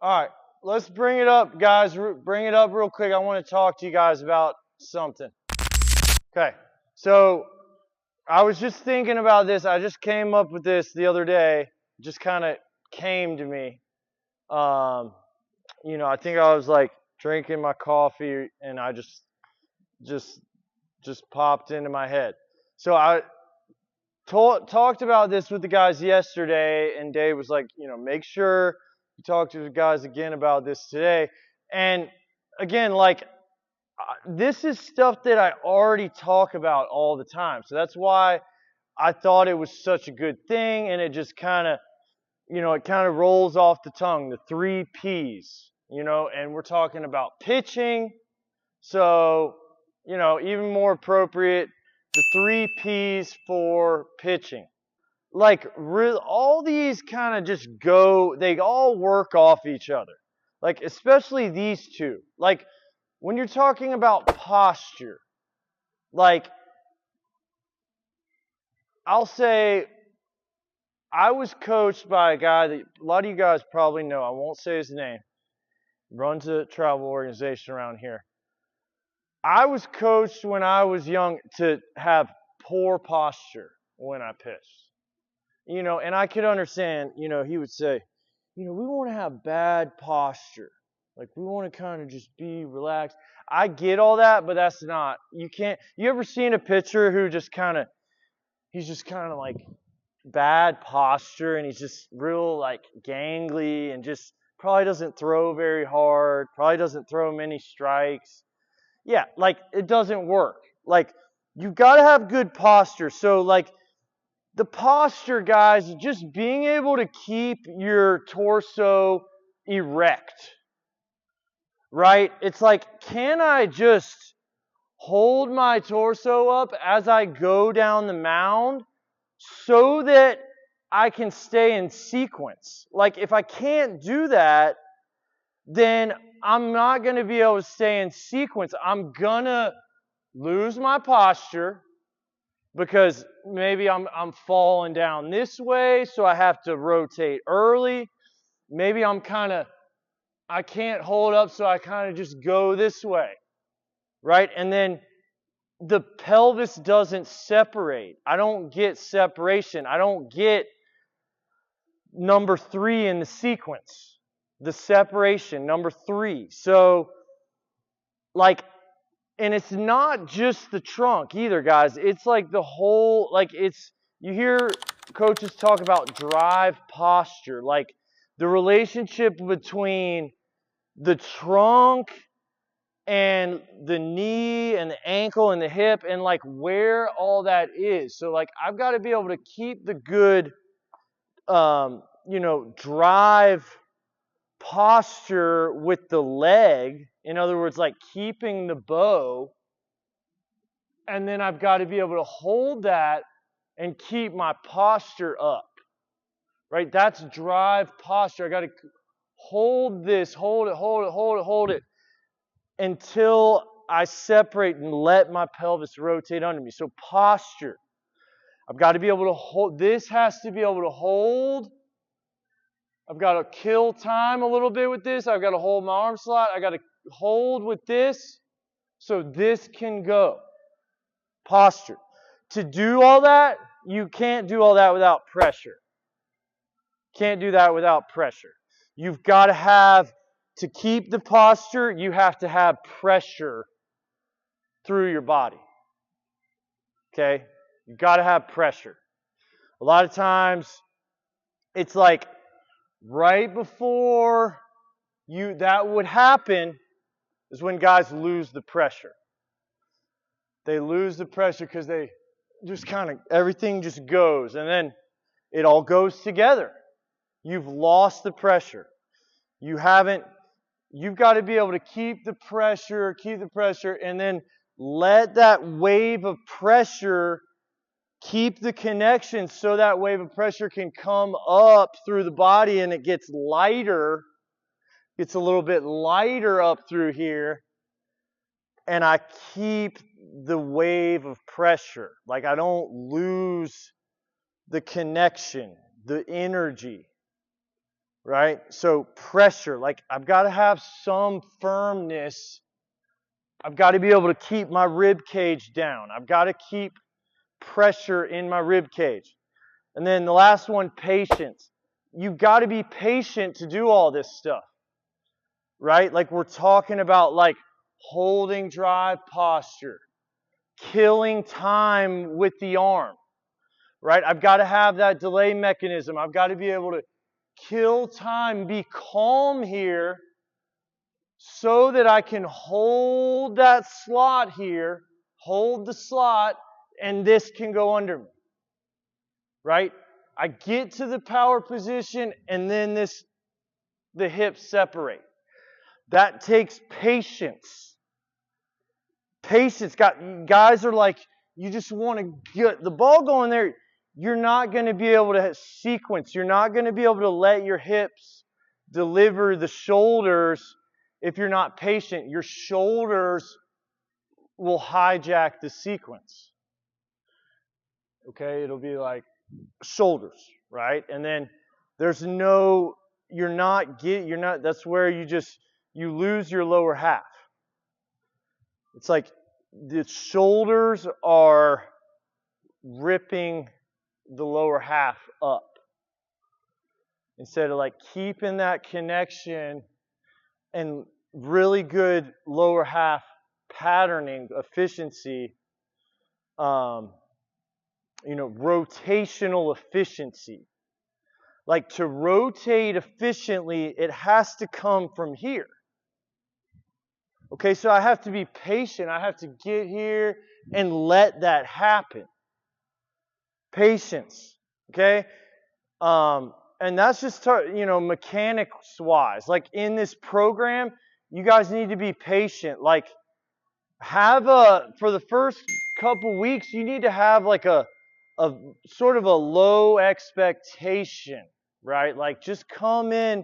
All right, let's bring it up, guys. Bring it up real quick. I want to talk to you guys about something. Okay, so I was just thinking about this. I just came up with this the other day. Just kind of came to me. Um, I think I was like drinking my coffee, and I just popped into my head. So I talked about this with the guys yesterday, and Dave was like, make sure you talk to the guys again about this today. And again, like, this is stuff that I already talk about all the time. So that's why I thought it was such a good thing, and it just kind of, it kind of rolls off the tongue, the 3 Ps, and we're talking about pitching. So, even more appropriate, the 3 Ps for pitching. Like, all these kind of just go, they all work off each other. Like, especially these two. Like, when you're talking about posture, like, I'll say, I was coached by a guy that a lot of you guys probably know. I won't say his name. Runs a travel organization around here. I was coached when I was young to have poor posture when I pitched. And I could understand, he would say, we want to have bad posture. Like, we want to kind of just be relaxed. I get all that, but that's not, you ever seen a pitcher who he's just kind of like bad posture, and he's just real like gangly, and just probably doesn't throw very hard, probably doesn't throw many strikes. Yeah, like, it doesn't work. Like, you've got to have good posture. So, like, the posture, guys, just being able to keep your torso erect, right? It's like, can I just hold my torso up as I go down the mound so that I can stay in sequence? Like, if I can't do that, then I'm not going to be able to stay in sequence. I'm going to lose my posture because maybe I'm falling down this way, so I have to rotate early. Maybe I can't hold up, so I kind of just go this way, right? And then the pelvis doesn't separate. I don't get separation. I don't get number 3 in the sequence. The separation, number 3. So, like, and it's not just the trunk either, guys. It's like the whole, like, you hear coaches talk about drive posture, like the relationship between the trunk and the knee and the ankle and the hip, and like where all that is. So, like, I've got to be able to keep the good, drive posture with the leg. In other words, like keeping the bow. And then I've got to be able to hold that and keep my posture up. Right? That's drive posture. I got to hold this, hold it until I separate and let my pelvis rotate under me. So posture. I've got to be able to hold. This has to be able to hold. I've got to kill time a little bit with this. I've got to hold my arm slot. I've got to hold with this so this can go. Posture. To do all that, you can't do all that without pressure. Can't do that without pressure. You've got to have, to keep the posture, you have to have pressure through your body. Okay? You've got to have pressure. A lot of times, it's like right before that would happen is when guys lose the pressure. They lose the pressure because they just kind of, everything just goes, and then it all goes together. You've lost the pressure. You've got to be able to keep the pressure, and then let that wave of pressure keep the connection so that wave of pressure can come up through the body and it gets lighter. It's a little bit lighter up through here. And I keep the wave of pressure. Like, I don't lose the connection, the energy. right? So pressure, like I've got to have some firmness. I've got to be able to keep my rib cage down. I've got to keep pressure in my rib cage. And then the last one, patience. You've got to be patient to do all this stuff, right? Like we're talking about like holding drive posture, killing time with the arm, right? I've got to have that delay mechanism. I've got to be able to kill time, be calm here so that I can hold that slot here, hold the slot, and this can go under me, right? I get to the power position and then the hips separate. That takes patience. Patience. Guys are like, you just want to get the ball going there. You're not going to be able to sequence. You're not going to be able to let your hips deliver the shoulders if you're not patient. Your shoulders will hijack the sequence. Okay, it'll be like shoulders, right? And then there's no, that's where you lose your lower half. It's like the shoulders are ripping the lower half up. Instead of like keeping that connection and really good lower half patterning efficiency, rotational efficiency. Like to rotate efficiently, it has to come from here. Okay, so I have to be patient. I have to get here and let that happen. Patience. Okay? And that's just, mechanics-wise. Like in this program, you guys need to be patient. Like for the first couple weeks, you need to have like a sort of a low expectation, right? Like just come in.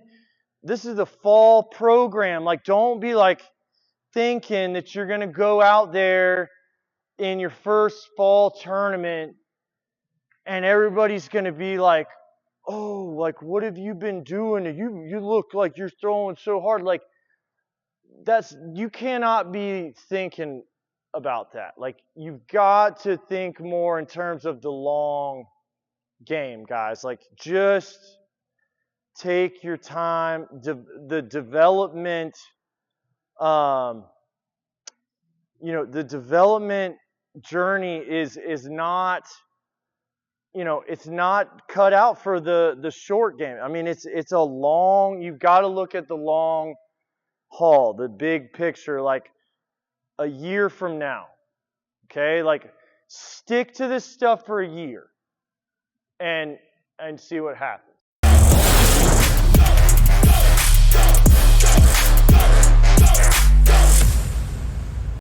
This is the fall program. Like don't be like thinking that you're going to go out there in your first fall tournament and everybody's going to be like, oh, like what have you been doing? You look like you're throwing so hard. Like you cannot be thinking about that. Like you've got to think more in terms of the long game, guys. Like just take your time. The development, the development journey is not, it's not cut out for the short game. I mean, it's a long. You've got to look at the long haul, the big picture, like a year from now. Okay, like stick to this stuff for a year and see what happens.